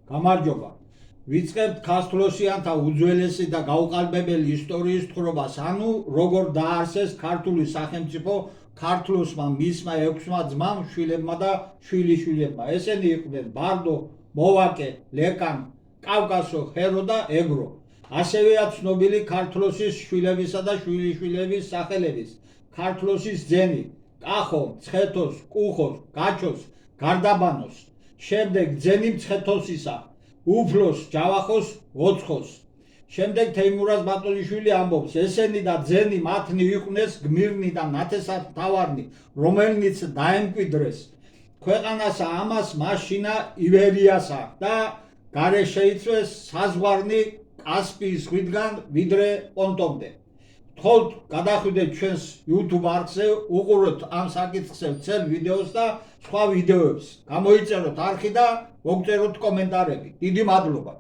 გამარჯობა. ვიწყებთ ქართლოსიანთა უძველესი და გაუყალბებელი ისტორიის თხრობას, ანუ როგორ დაარსეს ქართული სახელმწიფო ქართლოსმა, მისმა 6-მა ძმამ, შვილებმა და შვილიშვილებმა. ესენი იყვნენ ბარდო, მოვაკე, ლეკან, კავკასო, ხერო და ეგრო. ასევეა ცნობილი ქართლოსის შვილებისა და შვილიშვილების სახელების: ქართლოსის ძენი, კახო, მცხეთოს, კუხოს, გაჩოს, გარდაბანოს. შემდეგ ძენი მცხეთოსისა, უფლოს, ჯავახოს, ოცხოს. შემდეგ თეიმურაზ ბატონიშვილი ამბობს, ესენი და ძენი მათნი იყვნენ გმირნი და ნათესავთავარნი, რომელნიც დაემკვიდრეს ქვეყანასა ამას მაშინა ივერიასა და გარე შეიცვეს საზღვარნი კასპიის ზღვიდან ვიდრე პონტომდე. გთხოვთ გადახვიდეთ ჩვენს YouTube არხზე, უყუროთ ამ საკითხზე ვრცელ ვიდეოს და სხვა ვიდეოებს. გამოიწეროთ არხი და მოგწეროთ კომენტარები. დიდი მადლობა.